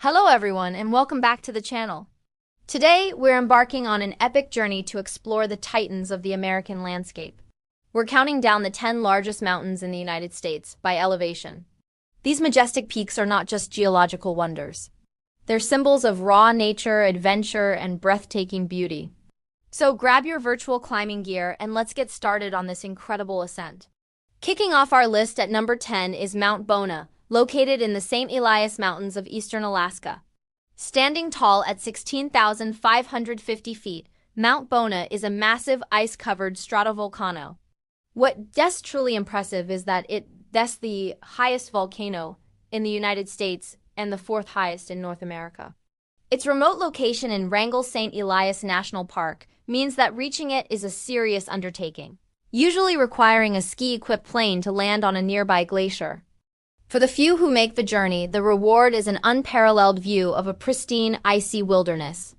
Hello everyone and welcome back to the channel. Today we're embarking on an epic journey to explore the titans of the American landscape. We're counting down the 10 largest mountains in the United States by elevation. These majestic peaks are not just geological wonders. They're symbols of raw nature, adventure, and breathtaking beauty. So grab your virtual climbing gear and let's get started on this incredible ascent. Kicking off our list at number 10 is Mount Bona, located in the St. Elias Mountains of eastern Alaska. Standing tall at 16,550 feet, Mount Bona is a massive ice-covered stratovolcano. What's truly impressive is that that's the highest volcano in the United States and the fourth highest in North America. Its remote location in Wrangell St. Elias National Park means that reaching it is a serious undertaking, usually requiring a ski-equipped plane to land on a nearby glacier. For the few who make the journey, the reward is an unparalleled view of a pristine, icy wilderness.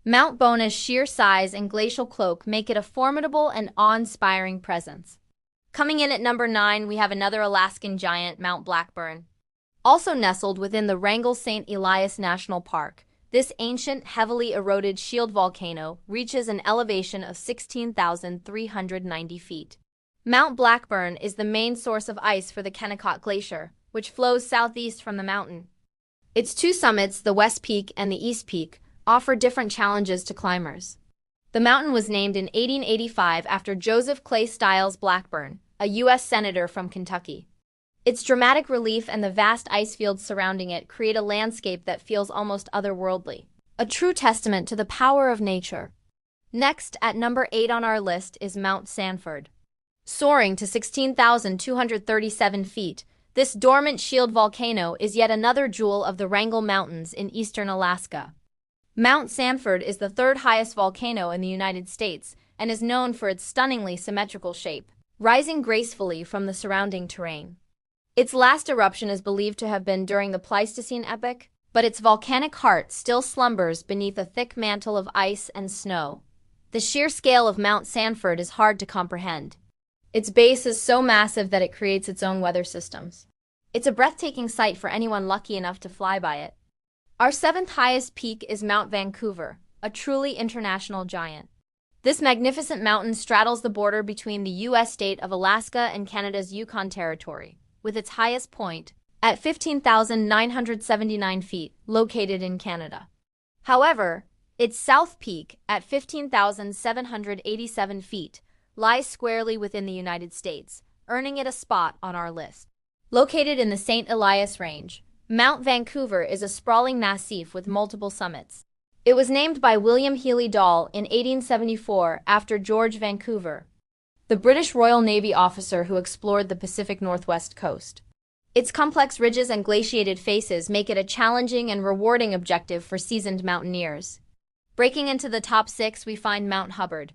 Mount Bona's sheer size and glacial cloak make it a formidable and awe-inspiring presence. Coming in at number 9, we have another Alaskan giant, Mount Blackburn. Also nestled within the Wrangell St. Elias National Park, this ancient, heavily eroded shield volcano reaches an elevation of 16,390 feet. Mount Blackburn is the main source of ice for the Kennecott Glacier, which flows southeast from the mountain. Its two summits, the West Peak and the East Peak, offer different challenges to climbers. The mountain was named in 1885 after Joseph Clay Styles Blackburn, a U.S. Senator from Kentucky. Its dramatic relief and the vast ice fields surrounding it create a landscape that feels almost otherworldly, a true testament to the power of nature. Next, at number 8 on our list is Mount Sanford. Soaring to 16,237 feet, this dormant shield volcano is yet another jewel of the Wrangell Mountains in eastern Alaska. Mount Sanford is the third highest volcano in the United States and is known for its stunningly symmetrical shape, rising gracefully from the surrounding terrain. Its last eruption is believed to have been during the Pleistocene epoch, but its volcanic heart still slumbers beneath a thick mantle of ice and snow. The sheer scale of Mount Sanford is hard to comprehend. Its base is so massive that it creates its own weather systems. It's a breathtaking sight for anyone lucky enough to fly by it. Our seventh highest peak is Mount Vancouver, a truly international giant. This magnificent mountain straddles the border between the U.S. state of Alaska and Canada's Yukon Territory, with its highest point, at 15,979 feet, located in Canada. However, its south peak, at 15,787 feet, lies squarely within the United States, earning it a spot on our list. Located in the St. Elias Range, Mount Vancouver is a sprawling massif with multiple summits. It was named by William Healy Dahl in 1874 after George Vancouver, the British Royal Navy officer who explored the Pacific Northwest coast. Its complex ridges and glaciated faces make it a challenging and rewarding objective for seasoned mountaineers. Breaking into the top 6, we find Mount Hubbard.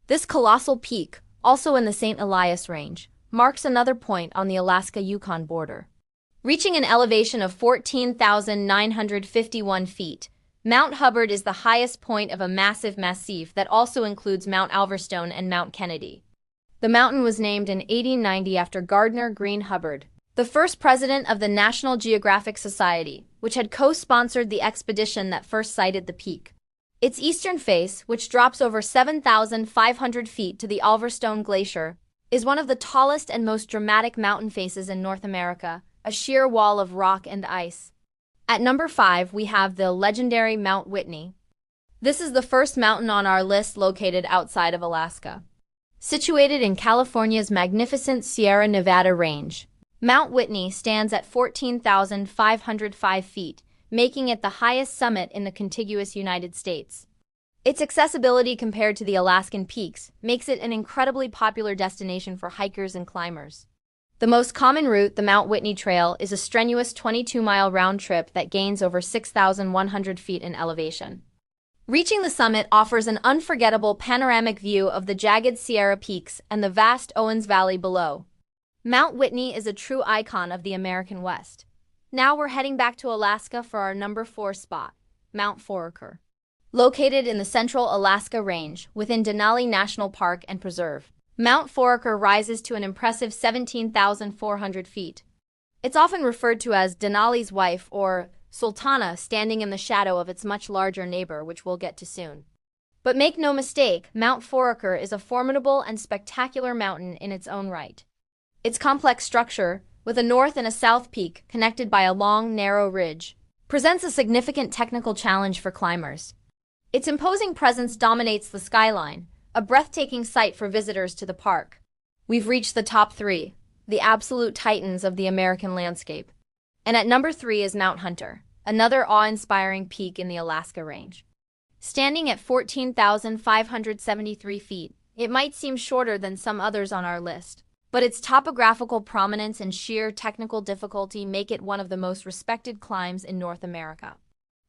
This colossal peak, also in the St. Elias Range, marks another point on the Alaska-Yukon border. Reaching an elevation of 14,951 feet, Mount Hubbard is the highest point of a massive massif that also includes Mount Alverstone and Mount Kennedy. The mountain was named in 1890 after Gardner Greene Hubbard, the first president of the National Geographic Society, which had co-sponsored the expedition that first sighted the peak. Its eastern face, which drops over 7,500 feet to the Alverstone Glacier, is one of the tallest and most dramatic mountain faces in North America, a sheer wall of rock and ice. At number 5, we have the legendary Mount Whitney. This is the first mountain on our list located outside of Alaska. Situated in California's magnificent Sierra Nevada range, Mount Whitney stands at 14,505 feet, making it the highest summit in the contiguous United States. Its accessibility compared to the Alaskan peaks makes it an incredibly popular destination for hikers and climbers. The most common route, the Mount Whitney Trail, is a strenuous 22-mile round trip that gains over 6,100 feet in elevation. Reaching the summit offers an unforgettable panoramic view of the jagged Sierra Peaks and the vast Owens Valley below. Mount Whitney is a true icon of the American West. Now we're heading back to Alaska for our number 4 spot, Mount Foraker. Located in the central Alaska Range, within Denali National Park and Preserve, Mount Foraker rises to an impressive 17,400 feet. It's often referred to as Denali's wife or Sultana standing in the shadow of its much larger neighbor, which we'll get to soon. But make no mistake, Mount Foraker is a formidable and spectacular mountain in its own right. Its complex structure, with a north and a south peak connected by a long, narrow ridge, presents a significant technical challenge for climbers. Its imposing presence dominates the skyline, a breathtaking sight for visitors to the park. We've reached the top three, the absolute titans of the American landscape. And at number 3 is Mount Hunter, another awe-inspiring peak in the Alaska Range. Standing at 14,573 feet, it might seem shorter than some others on our list, but its topographical prominence and sheer technical difficulty make it one of the most respected climbs in North America.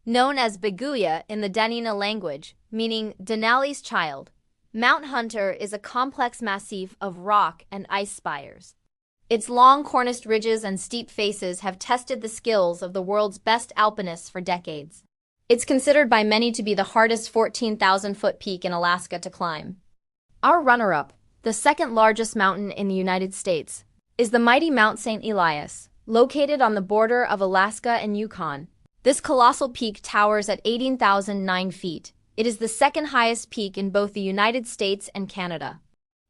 Known as Biguya in the Denali language, meaning Denali's child, Mount Hunter is a complex massif of rock and ice spires. Its long corniced ridges and steep faces have tested the skills of the world's best alpinists for decades. It's considered by many to be the hardest 14,000-foot peak in Alaska to climb. Our runner-up, the second largest mountain in the United States, is the mighty Mount St. Elias, located on the border of Alaska and Yukon. This colossal peak towers at 18,009 feet. It is the second highest peak in both the United States and Canada.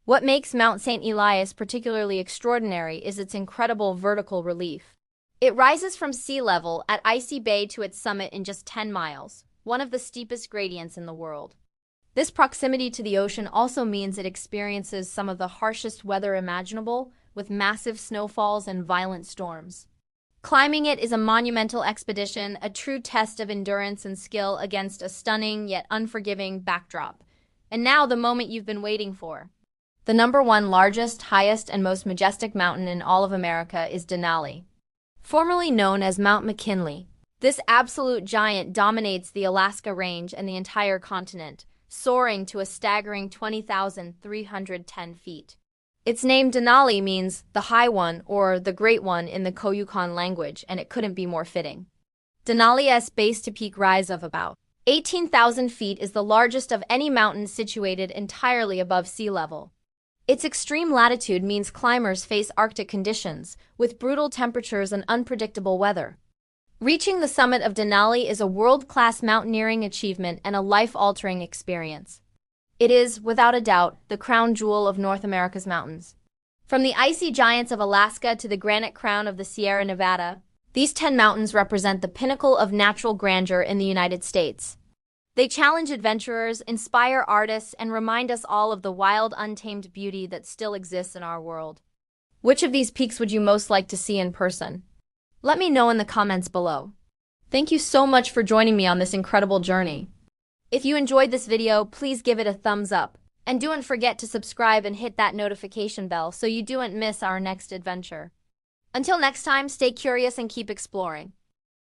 What makes Mount St. Elias particularly extraordinary is its incredible vertical relief. It rises from sea level at Icy Bay to its summit in just 10 miles, one of the steepest gradients in the world. This proximity to the ocean also means it experiences some of the harshest weather imaginable, with massive snowfalls and violent storms. Climbing it is a monumental expedition, a true test of endurance and skill against a stunning yet unforgiving backdrop. And now the moment you've been waiting for. The number 1 largest, highest, and most majestic mountain in all of America is Denali. Formerly known as Mount McKinley, this absolute giant dominates the Alaska Range and the entire continent, soaring to a staggering 20,310 feet. Its name Denali means the high one or the great one in the Koyukon language, and it couldn't be more fitting. Denali's base-to-peak rise of about 18,000 feet is the largest of any mountain situated entirely above sea level. Its extreme latitude means climbers face Arctic conditions, with brutal temperatures and unpredictable weather. Reaching the summit of Denali is a world-class mountaineering achievement and a life-altering experience. It is, without a doubt, the crown jewel of North America's mountains. From the icy giants of Alaska to the granite crown of the Sierra Nevada, these 10 mountains represent the pinnacle of natural grandeur in the United States. They challenge adventurers, inspire artists, and remind us all of the wild, untamed beauty that still exists in our world. Which of these peaks would you most like to see in person? Let me know in the comments below. Thank you so much for joining me on this incredible journey. If you enjoyed this video, please give it a thumbs up. And don't forget to subscribe and hit that notification bell so you don't miss our next adventure. Until next time, stay curious and keep exploring.